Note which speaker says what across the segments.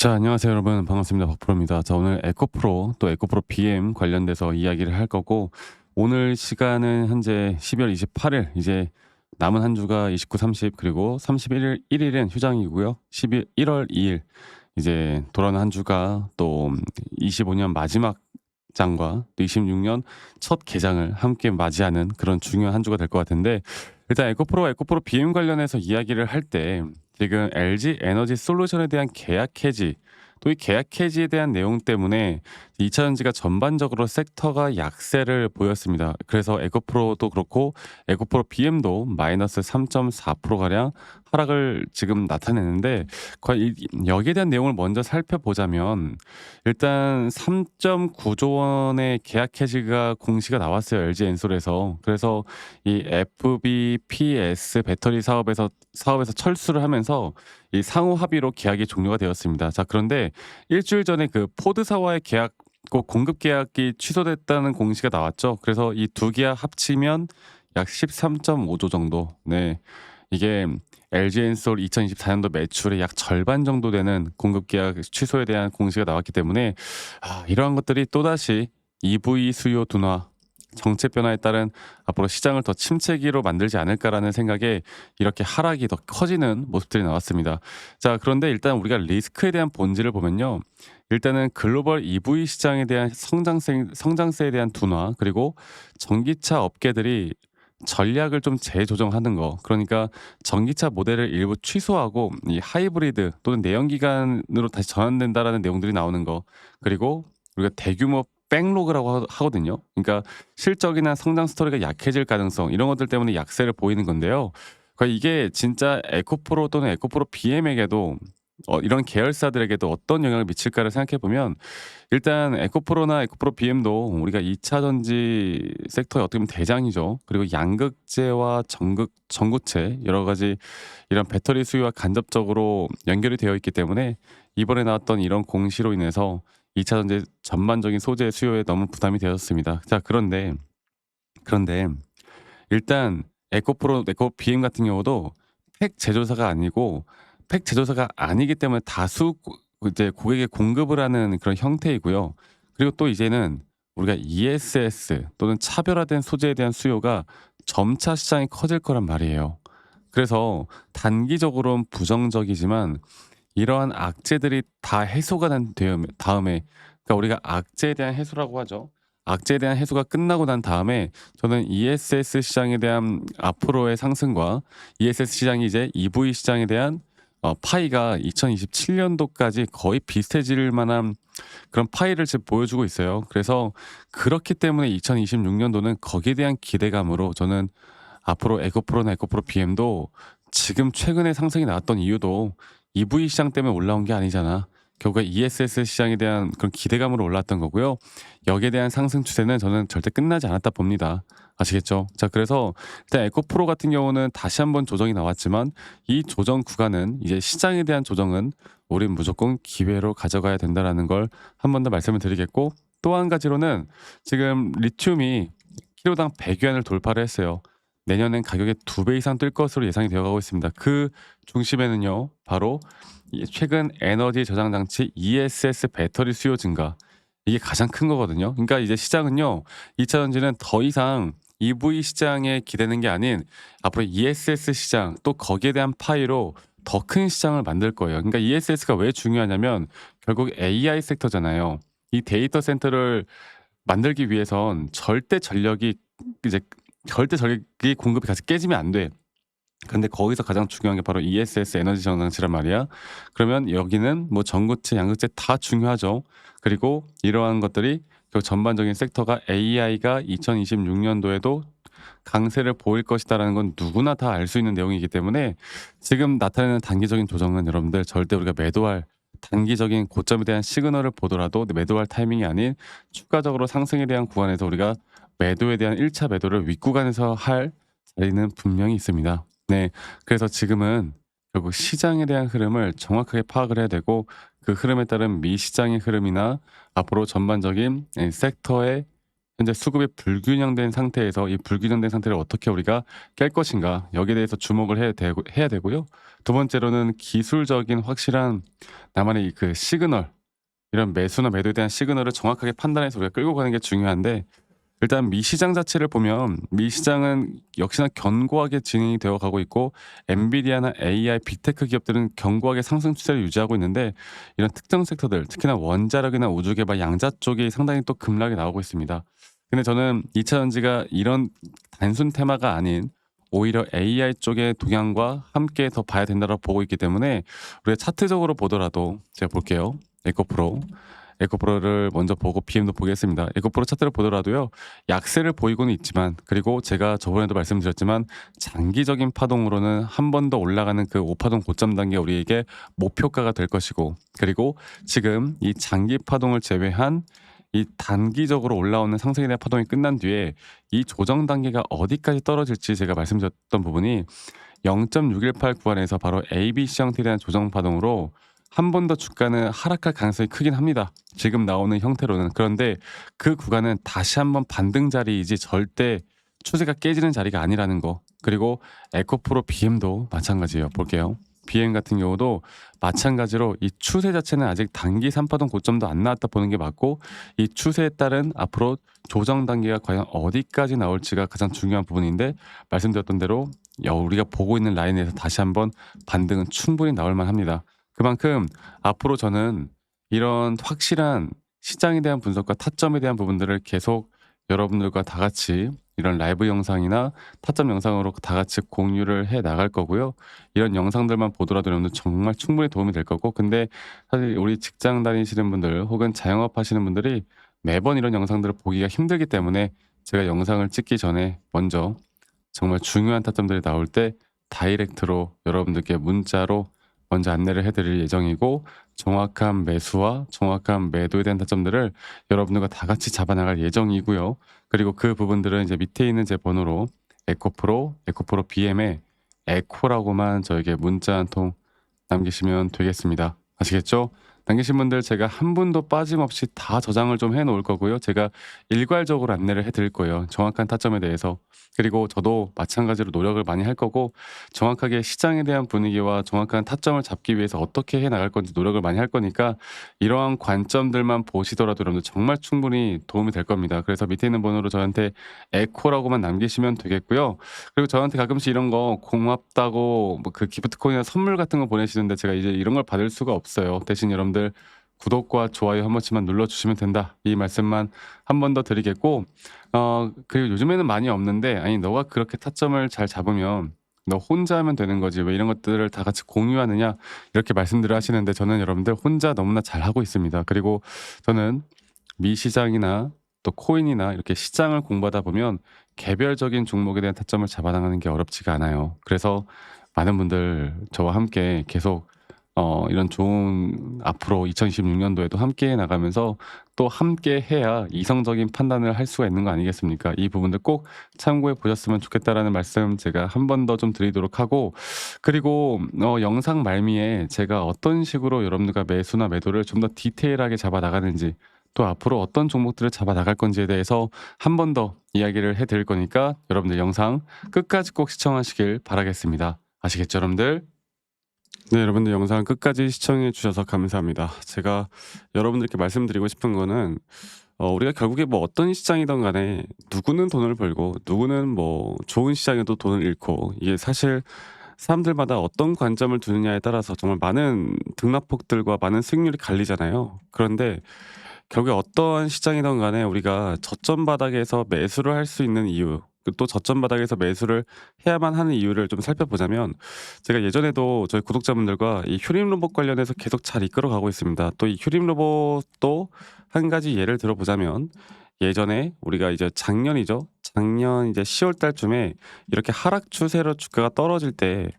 Speaker 1: 자, 안녕하세요 여러분. 반갑습니다. 박프로입니다. 자, 오늘 에코프로 또 에코프로 BM 관련돼서 이야기를 할 거고, 오늘 시간은 현재 12월 28일, 이제 남은 한 주가 29, 30, 그리고 31일, 1일은 휴장이고요. 1월 2일 이제 돌아오는 한 주가 또 25년 마지막 장과 또 26년 첫 개장을 함께 맞이하는 그런 중요한 한 주가 될 것 같은데, 일단 에코프로 BM 관련해서 이야기를 할 때 지금 LG 에너지 솔루션에 대한 계약 해지, 또 이 계약 해지에 대한 내용 때문에 2차 전지가 전반적으로 섹터가 약세를 보였습니다. 그래서 에코프로도 그렇고 에코프로 BM도 마이너스 3.4% 가량 하락을 지금 나타내는데, 여기에 대한 내용을 먼저 살펴보자면, 일단 3.9조 원의 계약 해지가 공시가 나왔어요, LG 엔솔에서. 그래서 이 FBPS 배터리 사업에서 철수를 하면서 이 상호 합의로 계약이 종료가 되었습니다. 자, 그런데 일주일 전에 그 포드사와의 계약, 꼭 공급 계약이 취소됐다는 공시가 나왔죠. 그래서 이 두 계약 합치면 약 13.5조 정도. 네. 이게 LG엔솔 2024년도 매출의 약 절반 정도 되는 공급 계약 취소에 대한 공시가 나왔기 때문에, 이러한 것들이 또다시 EV 수요 둔화, 정책 변화에 따른 앞으로 시장을 더 침체기로 만들지 않을까라는 생각에 이렇게 하락이 더 커지는 모습들이 나왔습니다. 자, 그런데 일단 우리가 리스크에 대한 본질을 보면요. 일단은 글로벌 EV 시장에 대한 성장세에 대한 둔화, 그리고 전기차 업계들이 전략을 좀 재조정하는 거. 그러니까 전기차 모델을 일부 취소하고 이 하이브리드 또는 내연기관으로 다시 전환된다라는 내용들이 나오는 거. 그리고 우리가 대규모 백로그라고 하거든요. 그러니까 실적이나 성장 스토리가 약해질 가능성, 이런 것들 때문에 약세를 보이는 건데요. 그러니까 이게 진짜 에코프로 또는 에코프로 BM에게도, 이런 계열사들에게도 어떤 영향을 미칠까를 생각해 보면, 일단 에코프로나 에코프로 BM도 우리가 2차 전지 섹터의 어떻게 보면 대장이죠. 그리고 양극재와 전구체, 여러 가지 이런 배터리 수요와 간접적으로 연결이 되어 있기 때문에 이번에 나왔던 이런 공시로 인해서 2차 전지 전반적인 소재 수요에 너무 부담이 되었습니다. 자, 그런데 일단 에코 BM 같은 경우도 팩 제조사가 아니고, 팩 제조사가 아니기 때문에 다수 이제 고객에 공급을 하는 그런 형태이고요. 그리고 또 이제는 우리가 ESS 또는 차별화된 소재에 대한 수요가 점차 시장이 커질 거란 말이에요. 그래서 단기적으로는 부정적이지만, 이러한 악재들이 다 해소가 난 다음에, 그러니까 우리가 악재에 대한 해소라고 하죠. 악재에 대한 해소가 끝나고 난 다음에 저는 ESS 시장에 대한 앞으로의 상승과 ESS 시장이 이제 EV 시장에 대한 파이가 2027년도까지 거의 비슷해질 만한 그런 파이를 지금 보여주고 있어요. 그래서 그렇기 때문에 2026년도는 거기에 대한 기대감으로 저는 앞으로 에코프로나 에코프로 BM도 지금 최근에 상승이 나왔던 이유도 EV 시장 때문에 올라온 게 아니잖아. 결국에 ESS 시장에 대한 그런 기대감으로 올랐던 거고요. 여기에 대한 상승 추세는 저는 절대 끝나지 않았다 봅니다. 아시겠죠? 자, 그래서 일단 에코프로 같은 경우는 다시 한번 조정이 나왔지만, 이 조정 구간은 이제 시장에 대한 조정은 우린 무조건 기회로 가져가야 된다라는 걸 한 번 더 말씀을 드리겠고, 또 한 가지로는 지금 리튬이 키로당 100위안을 돌파를 했어요. 내년엔 가격이 2배 이상 뛸 것으로 예상이 되어 가고 있습니다. 그 중심에는요, 바로 이 최근 에너지 저장 장치 ESS 배터리 수요 증가, 이게 가장 큰 거거든요. 그러니까 이제 시장은요, 2차 전지는 더 이상 EV 시장에 기대는 게 아닌 앞으로 ESS 시장, 또 거기에 대한 파이로 더 큰 시장을 만들 거예요. 그러니까 ESS가 왜 중요하냐면 결국 AI 섹터잖아요. 이 데이터 센터를 만들기 위해선 이제 절대 전력이 공급이 같이 깨지면 안 돼. 근데 거기서 가장 중요한 게 바로 ESS 에너지 전장치란 말이야. 그러면 여기는 뭐 전구체, 양극재 다 중요하죠. 그리고 이러한 것들이 그 전반적인 섹터가 AI가 2026년도에도 강세를 보일 것이다라는 건 누구나 다 알 수 있는 내용이기 때문에, 지금 나타내는 단기적인 조정은 여러분들 절대 우리가 매도할, 단기적인 고점에 대한 시그널을 보더라도 매도할 타이밍이 아닌 추가적으로 상승에 대한 구간에서 우리가 매도에 대한 1차 매도를 윗구간에서 할 자리는 분명히 있습니다. 네. 그래서 지금은 결국 시장에 대한 흐름을 정확하게 파악을 해야 되고, 그 흐름에 따른 미시장의 흐름이나 앞으로 전반적인 섹터의 현재 수급이 불균형된 상태에서 이 불균형된 상태를 어떻게 우리가 깰 것인가 여기에 대해서 주목을 해야 되고요. 두 번째로는 기술적인 확실한 나만의 그 시그널 이런 매수나 매도에 대한 시그널을 정확하게 판단해서 우리가 끌고 가는 게 중요한데 일단 미 시장 자체를 보면 미 시장은 역시나 견고하게 진행이 되어 가고 있고 엔비디아나 AI, 빅테크 기업들은 견고하게 상승 추세를 유지하고 있는데 이런 특정 섹터들 특히나 원자력이나 우주개발 양자 쪽이 상당히 또 급락이 나오고 있습니다. 근데 저는 2차 전지가 이런 단순 테마가 아닌 오히려 AI 쪽의 동향과 함께 더 봐야 된다고 보고 있기 때문에 우리가 차트적으로 보더라도 제가 볼게요. 에코프로. 에코프로를 먼저 보고 BM도 보겠습니다. 에코프로 차트를 보더라도요. 약세를 보이고는 있지만 그리고 제가 저번에도 말씀드렸지만 장기적인 파동으로는 한 번 더 올라가는 그 5파동 고점 단계 우리에게 목표가가 될 것이고 그리고 지금 이 장기 파동을 제외한 이 단기적으로 올라오는 상승에 대한 파동이 끝난 뒤에 이 조정 단계가 어디까지 떨어질지 제가 말씀드렸던 부분이 0.618 구간에서 바로 ABC 형태에 대한 조정 파동으로 한 번 더 주가는 하락할 가능성이 크긴 합니다. 지금 나오는 형태로는. 그런데 그 구간은 다시 한번 반등 자리이지 절대 추세가 깨지는 자리가 아니라는 거. 그리고 에코프로 BM도 마찬가지예요. 볼게요. BM 같은 경우도 마찬가지로 이 추세 자체는 아직 단기 3파동 고점도 안 나왔다 보는 게 맞고 이 추세에 따른 앞으로 조정 단계가 과연 어디까지 나올지가 가장 중요한 부분인데 말씀드렸던 대로 우리가 보고 있는 라인에서 다시 한번 반등은 충분히 나올 만합니다. 그만큼 앞으로 저는 이런 확실한 시장에 대한 분석과 타점에 대한 부분들을 계속 여러분들과 다 같이 이런 라이브 영상이나 타점 영상으로 다 같이 공유를 해 나갈 거고요. 이런 영상들만 보더라도 여러분들 정말 충분히 도움이 될 거고 근데 사실 우리 직장 다니시는 분들 혹은 자영업 하시는 분들이 매번 이런 영상들을 보기가 힘들기 때문에 제가 영상을 찍기 전에 먼저 정말 중요한 타점들이 나올 때 다이렉트로 여러분들께 문자로 먼저 안내를 해드릴 예정이고 정확한 매수와 정확한 매도에 대한 타점들을 여러분들과 다 같이 잡아나갈 예정이고요. 그리고 그 부분들은 이제 밑에 있는 제 번호로 에코프로 BM에 에코라고만 저에게 문자 한 통 남기시면 되겠습니다. 아시겠죠? 남기신 분들 제가 한 분도 빠짐없이 다 저장을 좀 해 놓을 거고요. 제가 일괄적으로 안내를 해 드릴 거예요. 정확한 타점에 대해서. 그리고 저도 마찬가지로 노력을 많이 할 거고 정확하게 시장에 대한 분위기와 정확한 타점을 잡기 위해서 어떻게 해 나갈 건지 노력을 많이 할 거니까 이러한 관점들만 보시더라도 여러분들 정말 충분히 도움이 될 겁니다. 그래서 밑에 있는 번호로 저한테 에코라고만 남기시면 되겠고요. 그리고 저한테 가끔씩 이런 거 고맙다고 뭐 그 기프트콘이나 선물 같은 거 보내시는데 제가 이제 이런 걸 받을 수가 없어요. 대신 여러분들 구독과 좋아요 한 번씩만 눌러주시면 된다. 이 말씀만 한 번 더 드리겠고 그리고 요즘에는 많이 없는데 아니 너가 그렇게 타점을 잘 잡으면 너 혼자 하면 되는 거지 왜 이런 것들을 다 같이 공유하느냐 이렇게 말씀들을 하시는데 저는 여러분들 혼자 너무나 잘하고 있습니다. 그리고 저는 미 시장이나 또 코인이나 이렇게 시장을 공부하다 보면 개별적인 종목에 대한 타점을 잡아나가는 게 어렵지가 않아요. 그래서 많은 분들 저와 함께 계속 이런 좋은 앞으로 2026년도에도 함께 나가면서 또 함께 해야 이성적인 판단을 할 수가 있는 거 아니겠습니까? 이 부분들 꼭 참고해 보셨으면 좋겠다라는 말씀 제가 한 번 더 좀 드리도록 하고 그리고 영상 말미에 제가 어떤 식으로 여러분들과 매수나 매도를 좀 더 디테일하게 잡아 나가는지 또 앞으로 어떤 종목들을 잡아 나갈 건지에 대해서 한 번 더 이야기를 해 드릴 거니까 여러분들 영상 끝까지 꼭 시청하시길 바라겠습니다. 아시겠죠, 여러분들? 네, 여러분들 영상 끝까지 시청해 주셔서 감사합니다. 제가 여러분들께 말씀드리고 싶은 거는 우리가 결국에 뭐 어떤 시장이든 간에 누구는 돈을 벌고 누구는 뭐 좋은 시장에도 돈을 잃고 이게 사실 사람들마다 어떤 관점을 두느냐에 따라서 정말 많은 등락폭들과 많은 수익률이 갈리잖아요. 그런데 결국에 어떠한 시장이든 간에 우리가 저점 바닥에서 매수를 할 수 있는 이유 또 저점 바닥에서 매수를 해야만 하는 이유를 좀 살펴보자면 제가 예전에도 저희 구독자분들과 이 휴림 로봇 관련해서 계속 잘 이끌어 가고 있습니다. 또 이 휴림 로봇도 한 가지 예를 들어보자면 예전에 우리가 이제 작년이죠. 작년 이제 10월 달쯤에 이렇게 하락 추세로 주가가 떨어질 때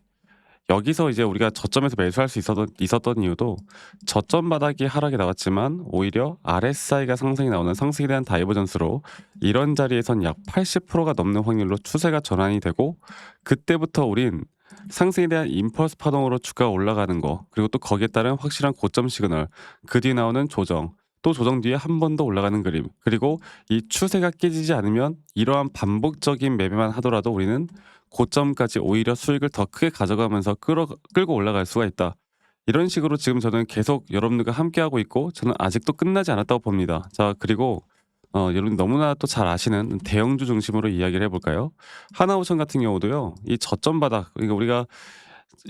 Speaker 1: 여기서 이제 우리가 저점에서 매수할 수 있었던 이유도 저점 바닥이 하락이 나왔지만 오히려 RSI가 상승이 나오는 상승에 대한 다이버전스로 이런 자리에선 약 80%가 넘는 확률로 추세가 전환이 되고 그때부터 우린 상승에 대한 임펄스 파동으로 주가가 올라가는 거 그리고 또 거기에 따른 확실한 고점 시그널 그 뒤에 나오는 조정 또 조정 뒤에 한 번 더 올라가는 그림. 그리고 이 추세가 깨지지 않으면 이러한 반복적인 매매만 하더라도 우리는 고점까지 오히려 수익을 더 크게 가져가면서 끌고 올라갈 수가 있다. 이런 식으로 지금 저는 계속 여러분들과 함께하고 있고 저는 아직도 끝나지 않았다고 봅니다. 자, 그리고 여러분 너무나 또 잘 아시는 대형주 중심으로 이야기를 해 볼까요? 하나오션 같은 경우도요. 이 저점 바닥, 그러니까 우리가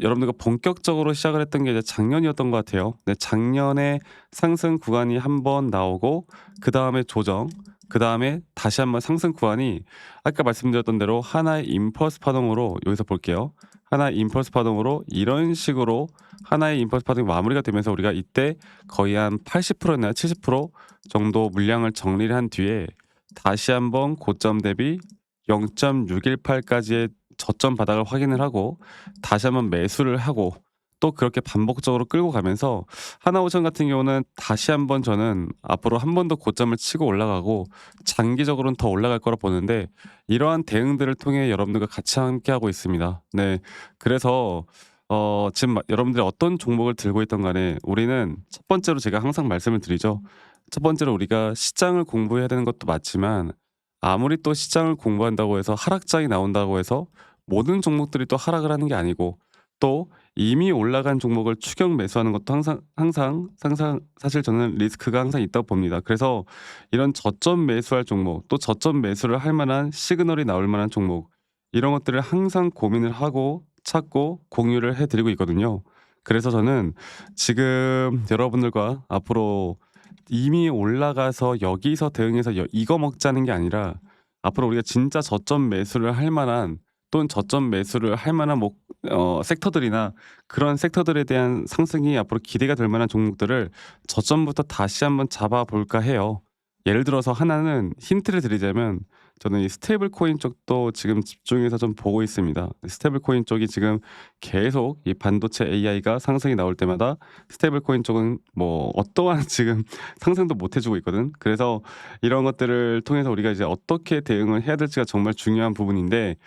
Speaker 1: 여러분들과 본격적으로 시작을 했던 게 이제 작년이었던 것 같아요. 네, 작년에 상승 구간이 한 번 나오고 그다음에 조정, 그다음에 다시 한번 상승 구간이 아까 말씀드렸던 대로 하나의 임펄스 파동으로, 여기서 볼게요. 하나의 임펄스 파동으로 이런 식으로 하나의 임펄스 파동이 마무리가 되면서 우리가 이때 거의 한 80%였나요? 70% 정도 물량을 정리를 한 뒤에 다시 한번 고점 대비 0.618까지의 저점 바닥을 확인을 하고 다시 한번 매수를 하고 또 그렇게 반복적으로 끌고 가면서 하나오션 같은 경우는 다시 한번 저는 앞으로 한 번 더 고점을 치고 올라가고 장기적으로는 더 올라갈 거라 보는데, 이러한 대응들을 통해 여러분들과 같이 함께하고 있습니다. 네. 그래서 지금 여러분들이 어떤 종목을 들고 있던 간에 우리는 첫 번째로 제가 항상 말씀을 드리죠. 첫 번째로 우리가 시장을 공부해야 되는 것도 맞지만 아무리 또 시장을 공부한다고 해서 하락장이 나온다고 해서 모든 종목들이 또 하락을 하는 게 아니고, 또 이미 올라간 종목을 추격 매수하는 것도 항상 사실 저는 리스크가 항상 있다고 봅니다. 그래서 이런 저점 매수할 종목, 또 저점 매수를 할 만한 시그널이 나올 만한 종목, 이런 것들을 항상 고민을 하고 찾고 공유를 해 드리고 있거든요. 그래서 저는 지금 여러분들과 앞으로 이미 올라가서 여기서 대응해서 이거 먹자는 게 아니라 앞으로 우리가 진짜 저점 매수를 할 만한, 또는 저점 매수를 할 만한 섹터들이나 그런 섹터들에 대한 상승이 앞으로 기대가 될 만한 종목들을 저점부터 다시 한번 잡아볼까 해요. 예를 들어서 하나는 힌트를 드리자면 저는 이 스테이블 코인 쪽도 지금 집중해서 좀 보고 있습니다. 스테이블 코인 쪽이 지금 계속 이 반도체 AI가 상승이 나올 때마다 스테이블 코인 쪽은 뭐 어떠한 지금 상승도 못 해주고 있거든. 그래서 이런 것들을 통해서 우리가 이제 어떻게 대응을 해야 될지가 정말 중요한 부분인데,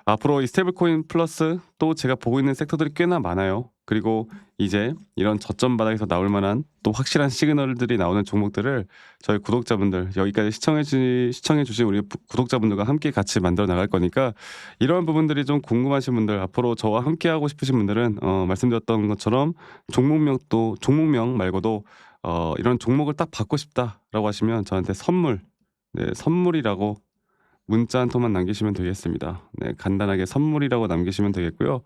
Speaker 1: 앞으로 이 스테이블 코인 플러스 또 제가 보고 있는 섹터들이 꽤나 많아요. 그리고 이제 이런 저점 바닥에서 나올 만한 또 확실한 시그널들이 나오는 종목들을 저희 구독자분들, 여기까지 시청해 주신 우리 구독자분들과 함께 같이 만들어 나갈 거니까, 이런 부분들이 좀 궁금하신 분들, 앞으로 저와 함께 하고 싶으신 분들은 말씀드렸던 것처럼 종목명 말고도 이런 종목을 딱 받고 싶다라고 하시면 저한테 선물이라고 문자 한 통만 남기시면 되겠습니다. 네, 간단하게 선물이라고 남기시면 되겠고요.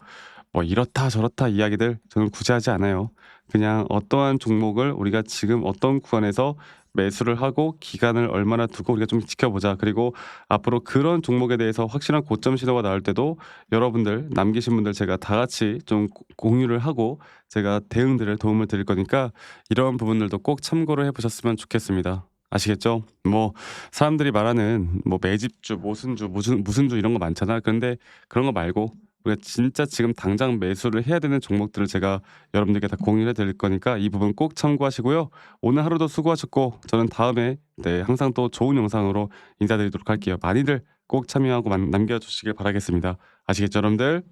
Speaker 1: 뭐 이렇다 저렇다 이야기들 저는 굳이 하지 않아요. 그냥 어떠한 종목을 우리가 지금 어떤 구간에서 매수를 하고 기간을 얼마나 두고 우리가 좀 지켜보자. 그리고 앞으로 그런 종목에 대해서 확실한 고점 신호가 나올 때도 여러분들 남기신 분들 제가 다 같이 좀 공유를 하고 제가 대응들을 도움을 드릴 거니까 이런 부분들도 꼭 참고를 해보셨으면 좋겠습니다. 아시겠죠? 뭐 사람들이 말하는 뭐 매집주, 모순주, 무슨 주 이런 거 많잖아. 그런데 그런 거 말고 우리가 진짜 지금 당장 매수를 해야 되는 종목들을 제가 여러분들께 다 공유해 드릴 거니까 이 부분 꼭 참고하시고요. 오늘 하루도 수고하셨고 저는 다음에 항상 또 좋은 영상으로 인사드리도록 할게요. 많이들 꼭 참여하고 남겨주시길 바라겠습니다. 아시겠죠, 여러분들?